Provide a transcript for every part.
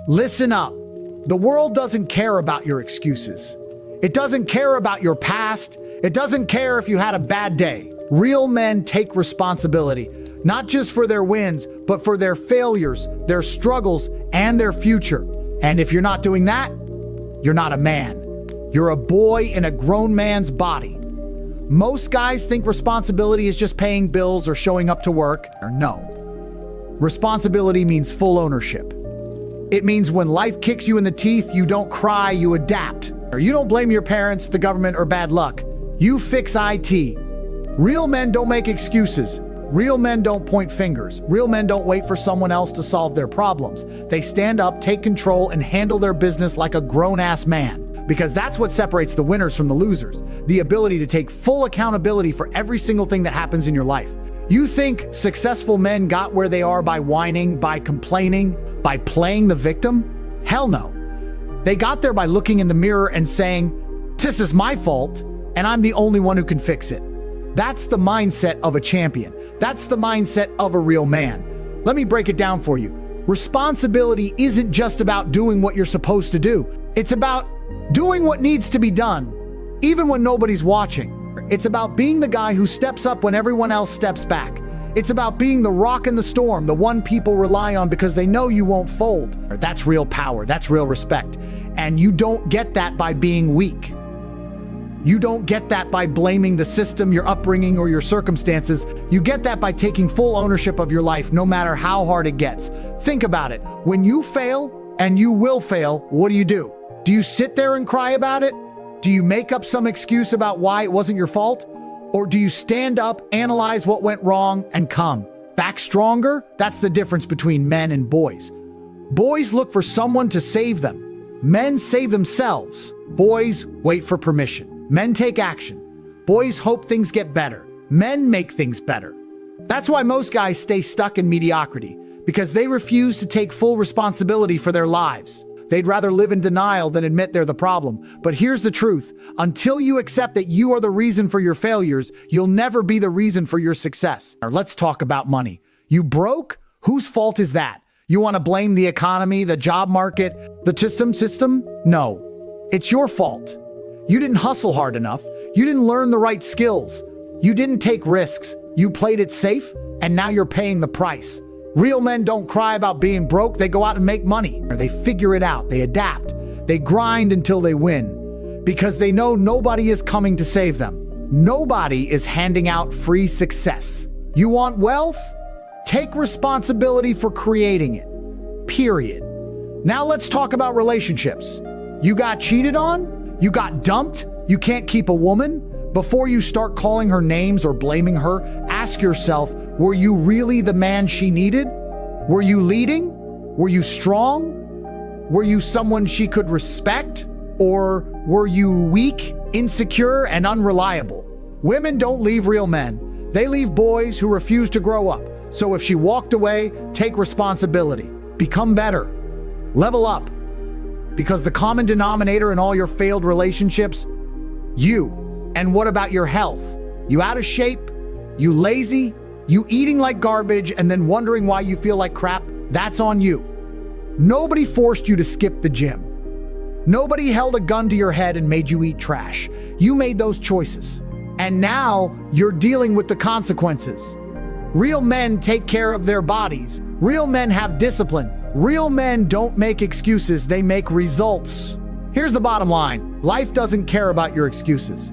Listen up. The world doesn't care about your excuses. It doesn't care about your past. It doesn't care if you had a bad day. Real men take responsibility, not just for their wins, but for their failures, their struggles, and their future. And if you're not doing that, you're not a man. You're a boy in a grown man's body. Most guys think responsibility is just paying bills or showing up to work. Or no. Responsibility means full ownership. It means when life kicks you in the teeth, you don't cry, you adapt. Or you don't blame your parents, the government, or bad luck. You fix IT. Real men don't make excuses. Real men don't point fingers. Real men don't wait for someone else to solve their problems. They stand up, take control, and handle their business like a grown-ass man. Because that's what separates the winners from the losers. The ability to take full accountability for every single thing that happens in your life. You think successful men got where they are by whining, by complaining, by playing the victim? Hell no. They got there by looking in the mirror and saying, "This is my fault, and I'm the only one who can fix it." That's the mindset of a champion. That's the mindset of a real man. Let me break it down for you. Responsibility isn't just about doing what you're supposed to do. It's about doing what needs to be done, even when nobody's watching. It's about being the guy who steps up when everyone else steps back. It's about being the rock in the storm, the one people rely on because they know you won't fold. That's real power. That's real respect. And you don't get that by being weak. You don't get that by blaming the system, your upbringing, or your circumstances. You get that by taking full ownership of your life, no matter how hard it gets. Think about it. When you fail, and you will fail, what do? Do you sit there and cry about it? Do you make up some excuse about why it wasn't your fault? Or do you stand up, analyze what went wrong, and come back stronger? That's the difference between men and boys. Boys look for someone to save them. Men save themselves. Boys wait for permission. Men take action. Boys hope things get better. Men make things better. That's why most guys stay stuck in mediocrity, because they refuse to take full responsibility for their lives. They'd rather live in denial than admit they're the problem. But here's the truth. Until you accept that you are the reason for your failures, you'll never be the reason for your success. Now, let's talk about money. You broke? Whose fault is that? You want to blame the economy, the job market, the system? No. It's your fault. You didn't hustle hard enough. You didn't learn the right skills. You didn't take risks. You played it safe, and now you're paying the price. Real men don't cry about being broke. They go out and make money. Or they figure it out. They adapt. They grind until they win. Because they know nobody is coming to save them. Nobody is handing out free success. You want wealth? Take responsibility for creating it. Period. Now let's talk about relationships. You got cheated on? You got dumped? You can't keep a woman? Before you start calling her names or blaming her, ask yourself, were you really the man she needed? Were you leading? Were you strong? Were you someone she could respect? Or were you weak, insecure, and unreliable? Women don't leave real men. They leave boys who refuse to grow up. So if she walked away, take responsibility. Become better. Level up. Because the common denominator in all your failed relationships, you. And what about your health? You out of shape? You lazy? You eating like garbage and then wondering why you feel like crap? That's on you. Nobody forced you to skip the gym. Nobody held a gun to your head and made you eat trash. You made those choices. And now you're dealing with the consequences. Real men take care of their bodies. Real men have discipline. Real men don't make excuses, they make results. Here's the bottom line. Life doesn't care about your excuses.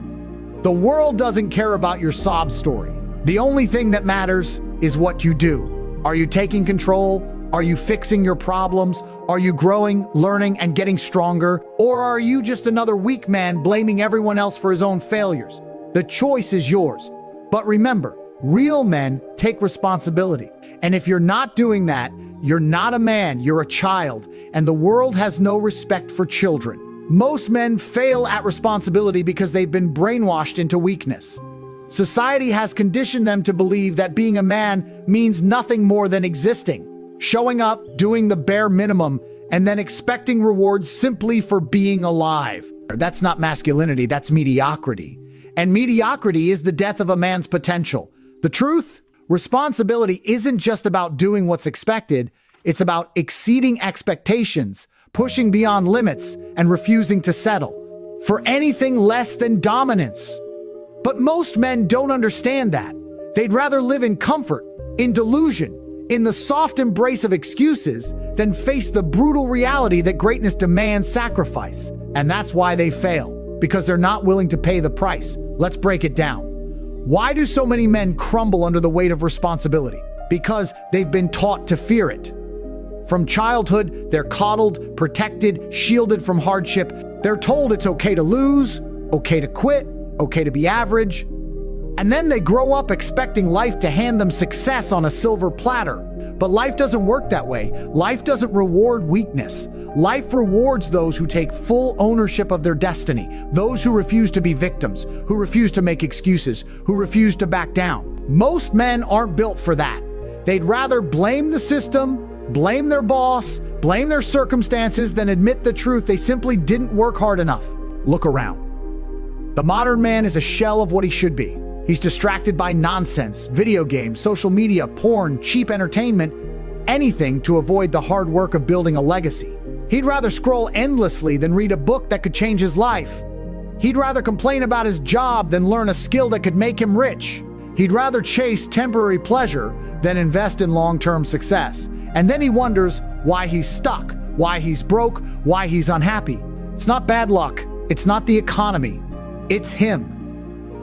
The world doesn't care about your sob story. The only thing that matters is what you do. Are you taking control? Are you fixing your problems? Are you growing, learning, and getting stronger? Or are you just another weak man blaming everyone else for his own failures? The choice is yours. But remember, real men take responsibility. And if you're not doing that, you're not a man, you're a child. And the world has no respect for children. Most men fail at responsibility because they've been brainwashed into weakness. Society has conditioned them to believe that being a man means nothing more than existing, showing up, doing the bare minimum, and then expecting rewards simply for being alive. That's not masculinity, that's mediocrity. And mediocrity is the death of a man's potential. The truth? Responsibility isn't just about doing what's expected, It's about exceeding expectations, pushing beyond limits, and refusing to settle for anything less than dominance. But most men don't understand that. They'd rather live in comfort, in delusion, in the soft embrace of excuses, than face the brutal reality that greatness demands sacrifice. And that's why they fail, because they're not willing to pay the price. Let's break it down. Why do so many men crumble under the weight of responsibility? Because they've been taught to fear it. From childhood, they're coddled, protected, shielded from hardship. They're told it's okay to lose, okay to quit, okay to be average. And then they grow up expecting life to hand them success on a silver platter. But life doesn't work that way. Life doesn't reward weakness. Life rewards those who take full ownership of their destiny, those who refuse to be victims, who refuse to make excuses, who refuse to back down. Most men aren't built for that. They'd rather blame the system, blame their boss, blame their circumstances than admit the truth they simply didn't work hard enough. Look around. The modern man is a shell of what he should be. He's distracted by nonsense, video games, social media, porn, cheap entertainment, anything to avoid the hard work of building a legacy. He'd rather scroll endlessly than read a book that could change his life. He'd rather complain about his job than learn a skill that could make him rich. He'd rather chase temporary pleasure than invest in long-term success. And then he wonders why he's stuck, why he's broke, why he's unhappy. It's not bad luck. It's not the economy. It's him.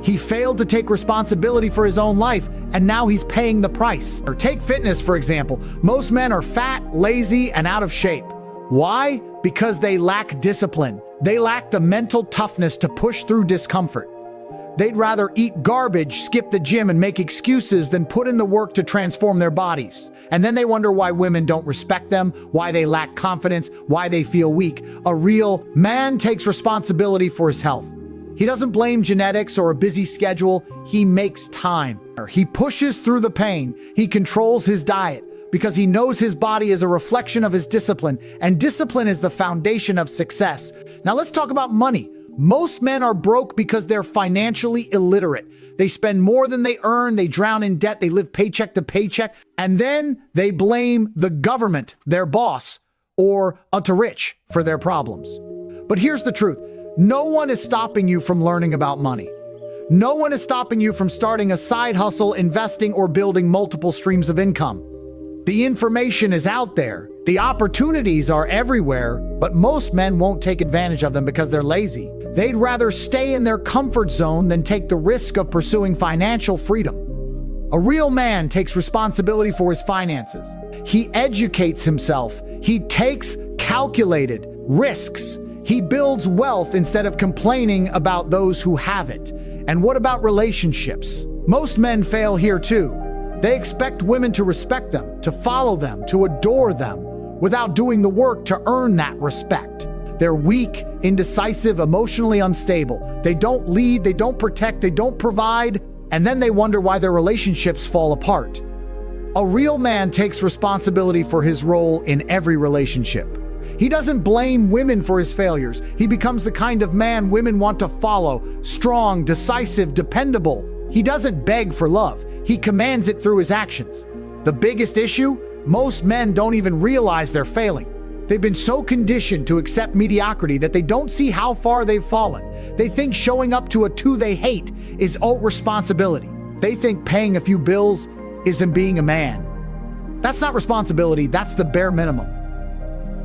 He failed to take responsibility for his own life, and now he's paying the price. Or take fitness, for example. Most men are fat, lazy, and out of shape. Why? Because they lack discipline. They lack the mental toughness to push through discomfort. They'd rather eat garbage, skip the gym, and make excuses than put in the work to transform their bodies. And then they wonder why women don't respect them, why they lack confidence, why they feel weak. A real man takes responsibility for his health. He doesn't blame genetics or a busy schedule. He makes time. He pushes through the pain. He controls his diet because he knows his body is a reflection of his discipline, and discipline is the foundation of success. Now let's talk about money. Most men are broke because they're financially illiterate. They spend more than they earn, they drown in debt, they live paycheck to paycheck, and then they blame the government, their boss, or to rich for their problems. But here's the truth. No one is stopping you from learning about money. No one is stopping you from starting a side hustle, investing, or building multiple streams of income. The information is out there. The opportunities are everywhere, but most men won't take advantage of them because they're lazy. They'd rather stay in their comfort zone than take the risk of pursuing financial freedom. A real man takes responsibility for his finances. He educates himself. He takes calculated risks. He builds wealth instead of complaining about those who have it. And what about relationships? Most men fail here too. They expect women to respect them, to follow them, to adore them, without doing the work to earn that respect. They're weak, indecisive, emotionally unstable. They don't lead, they don't protect, they don't provide, and then they wonder why their relationships fall apart. A real man takes responsibility for his role in every relationship. He doesn't blame women for his failures. He becomes the kind of man women want to follow, strong, decisive, dependable. He doesn't beg for love. He commands it through his actions. The biggest issue? Most men don't even realize they're failing. They've been so conditioned to accept mediocrity that they don't see how far they've fallen. They think showing up to a 2 they hate is responsibility. They think paying a few bills isn't being a man. That's not responsibility, that's the bare minimum.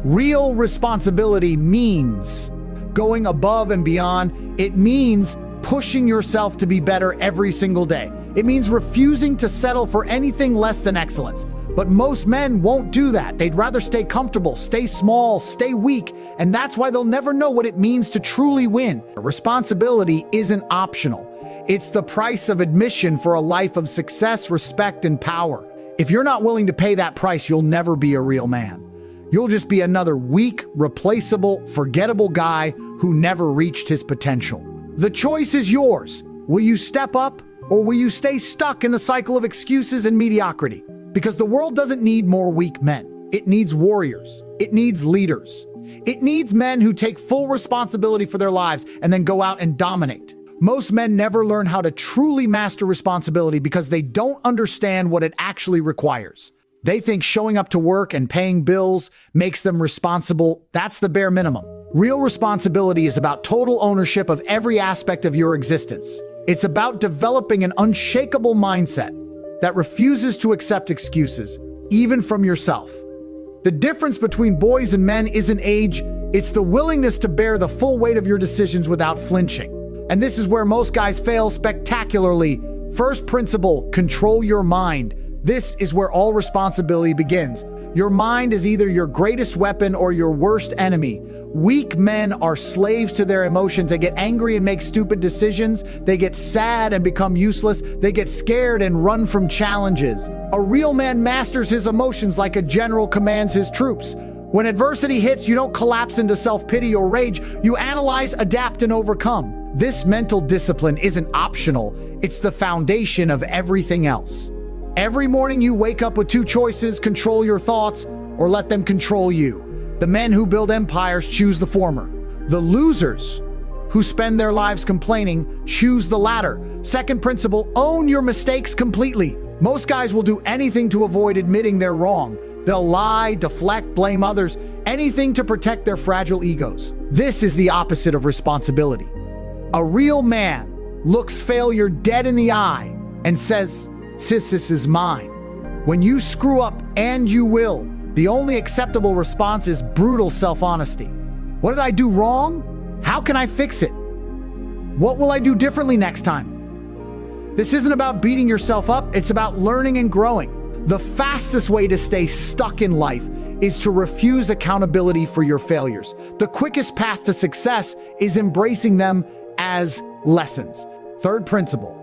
Real responsibility means going above and beyond. It means pushing yourself to be better every single day. It means refusing to settle for anything less than excellence. But most men won't do that. They'd rather stay comfortable, stay small, stay weak, and that's why they'll never know what it means to truly win. Responsibility isn't optional. It's the price of admission for a life of success, respect, and power. If you're not willing to pay that price, you'll never be a real man. You'll just be another weak, replaceable, forgettable guy who never reached his potential. The choice is yours. Will you step up, or will you stay stuck in the cycle of excuses and mediocrity? Because the world doesn't need more weak men. It needs warriors. It needs leaders. It needs men who take full responsibility for their lives and then go out and dominate. Most men never learn how to truly master responsibility because they don't understand what it actually requires. They think showing up to work and paying bills makes them responsible. That's the bare minimum. Real responsibility is about total ownership of every aspect of your existence. It's about developing an unshakable mindset that refuses to accept excuses, even from yourself. The difference between boys and men isn't age, it's the willingness to bear the full weight of your decisions without flinching. And this is where most guys fail spectacularly. First principle, control your mind. This is where all responsibility begins. Your mind is either your greatest weapon or your worst enemy. Weak men are slaves to their emotions. They get angry and make stupid decisions. They get sad and become useless. They get scared and run from challenges. A real man masters his emotions like a general commands his troops. When adversity hits, you don't collapse into self-pity or rage. You analyze, adapt, and overcome. This mental discipline isn't optional. It's the foundation of everything else. Every morning you wake up with two choices: control your thoughts or let them control you. The men who build empires choose the former. The losers who spend their lives complaining choose the latter. Second principle, own your mistakes completely. Most guys will do anything to avoid admitting they're wrong. They'll lie, deflect, blame others, anything to protect their fragile egos. This is the opposite of responsibility. A real man looks failure dead in the eye and says, "This is mine." When you screw up, and you will, the only acceptable response is brutal self-honesty. What did I do wrong? How can I fix it? What will I do differently next time? This isn't about beating yourself up, it's about learning and growing. The fastest way to stay stuck in life is to refuse accountability for your failures. The quickest path to success is embracing them as lessons. Third principle,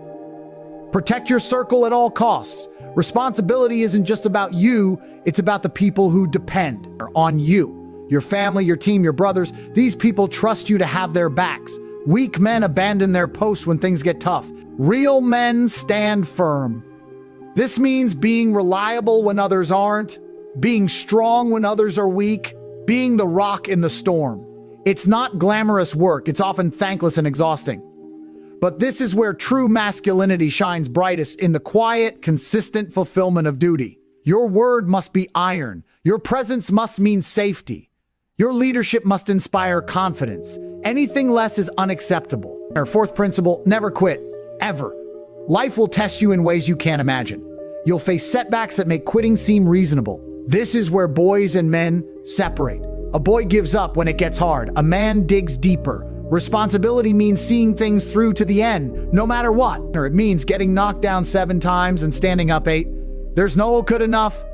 protect your circle at all costs. Responsibility isn't just about you, it's about the people who depend on you. Your family, your team, your brothers, these people trust you to have their backs. Weak men abandon their posts when things get tough. Real men stand firm. This means being reliable when others aren't, being strong when others are weak, being the rock in the storm. It's not glamorous work, it's often thankless and exhausting. But this is where true masculinity shines brightest, in the quiet, consistent fulfillment of duty. Your word must be iron. Your presence must mean safety. Your leadership must inspire confidence. Anything less is unacceptable. Our fourth principle, never quit, ever. Life will test you in ways you can't imagine. You'll face setbacks that make quitting seem reasonable. This is where boys and men separate. A boy gives up when it gets hard. A man digs deeper. Responsibility means seeing things through to the end, no matter what. Or it means getting knocked down 7 times and standing up 8. There's no good enough,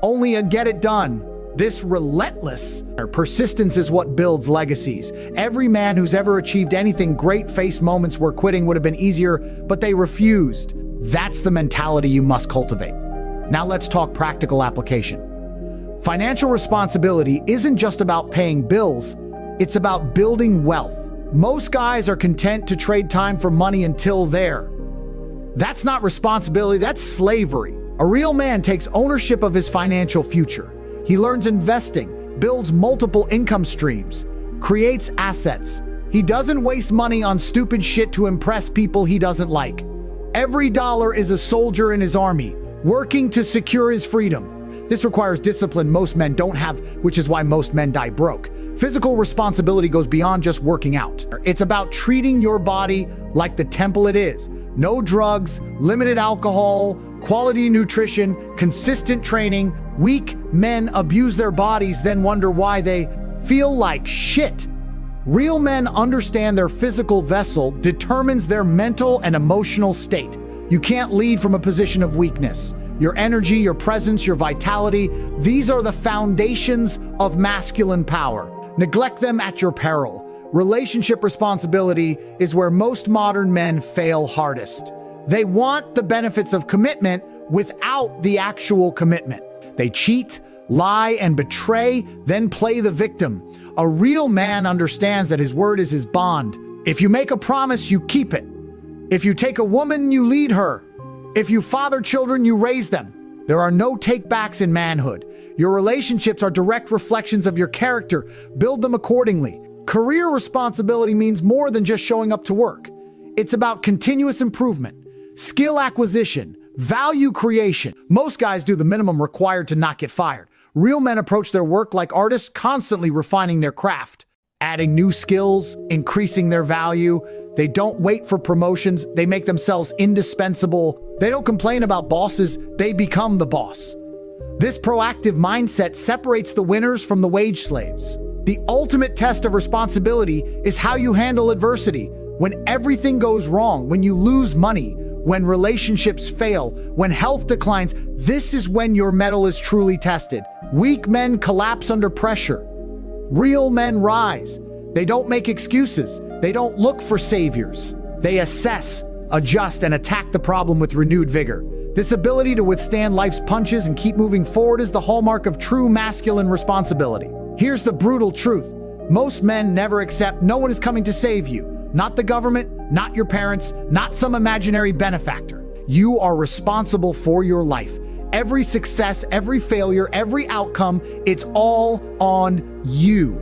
only a get it done. This relentless persistence is what builds legacies. Every man who's ever achieved anything great faced moments where quitting would have been easier, but they refused. That's the mentality you must cultivate. Now let's talk practical application. Financial responsibility isn't just about paying bills, it's about building wealth. Most guys are content to trade time for money until there. That's not responsibility, that's slavery. A real man takes ownership of his financial future. He learns investing, builds multiple income streams, creates assets. He doesn't waste money on stupid shit to impress people he doesn't like. Every dollar is a soldier in his army, working to secure his freedom. This requires discipline most men don't have, which is why most men die broke. Physical responsibility goes beyond just working out. It's about treating your body like the temple it is. No drugs, limited alcohol, quality nutrition, consistent training. Weak men abuse their bodies, then wonder why they feel like shit. Real men understand their physical vessel determines their mental and emotional state. You can't lead from a position of weakness. Your energy, your presence, your vitality, these are the foundations of masculine power. Neglect them at your peril. Relationship responsibility is where most modern men fail hardest. They want the benefits of commitment without the actual commitment. They cheat, lie, and betray, then play the victim. A real man understands that his word is his bond. If you make a promise, you keep it. If you take a woman, you lead her. If you father children, you raise them. There are no take-backs in manhood. Your relationships are direct reflections of your character. Build them accordingly. Career responsibility means more than just showing up to work. It's about continuous improvement, skill acquisition, Value creation. Most guys do the minimum required to not get fired. Real men approach their work like artists, constantly refining their craft, adding new skills, increasing their value. They don't wait for promotions. They make themselves indispensable. They don't complain about bosses. They become the boss. This proactive mindset separates the winners from the wage slaves. The ultimate test of responsibility is how you handle adversity. When everything goes wrong, when you lose money, when relationships fail, when health declines, this is when your mettle is truly tested. Weak men collapse under pressure. Real men rise. They don't make excuses. They don't look for saviors. They assess, adjust, and attack the problem with renewed vigor. This ability to withstand life's punches and keep moving forward is the hallmark of true masculine responsibility. Here's the brutal truth. Most men never accept no one is coming to save you. Not the government, not your parents, not some imaginary benefactor. You are responsible for your life. Every success, every failure, every outcome, it's all on you.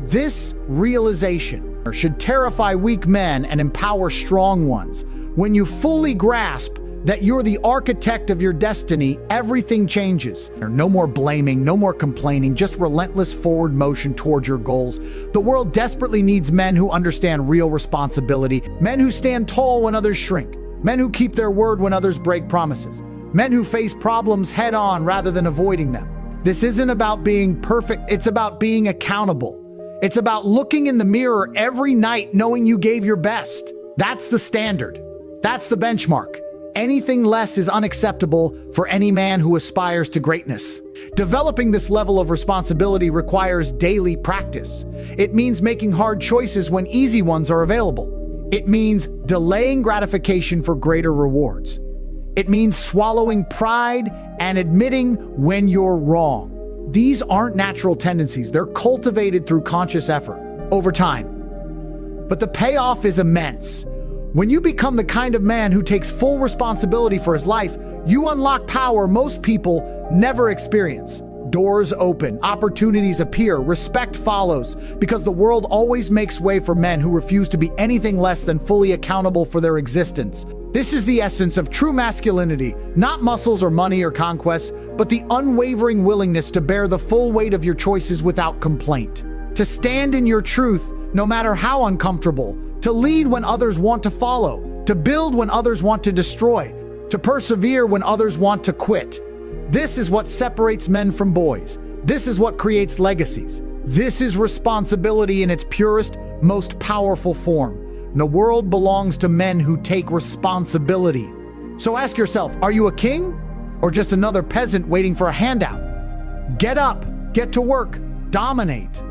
This realization should terrify weak men and empower strong ones. When you fully grasp that you're the architect of your destiny, everything changes. No more blaming, no more complaining, just relentless forward motion towards your goals. The world desperately needs men who understand real responsibility, men who stand tall when others shrink, men who keep their word when others break promises, men who face problems head on rather than avoiding them. This isn't about being perfect, it's about being accountable. It's about looking in the mirror every night knowing you gave your best. That's the standard. That's the benchmark. Anything less is unacceptable for any man who aspires to greatness. Developing this level of responsibility requires daily practice. It means making hard choices when easy ones are available. It means delaying gratification for greater rewards. It means swallowing pride and admitting when you're wrong. These aren't natural tendencies. They're cultivated through conscious effort over time. But the payoff is immense. When you become the kind of man who takes full responsibility for his life, you unlock power most people never experience. Doors open, opportunities appear, respect follows, because the world always makes way for men who refuse to be anything less than fully accountable for their existence. This is the essence of true masculinity, not muscles or money or conquests, but the unwavering willingness to bear the full weight of your choices without complaint. To stand in your truth, no matter how uncomfortable. To lead when others want to follow, to build when others want to destroy, to persevere when others want to quit. This is what separates men from boys. This is what creates legacies. This is responsibility in its purest, most powerful form. The world belongs to men who take responsibility. So ask yourself, are you a king or just another peasant waiting for a handout? Get up, get to work, dominate.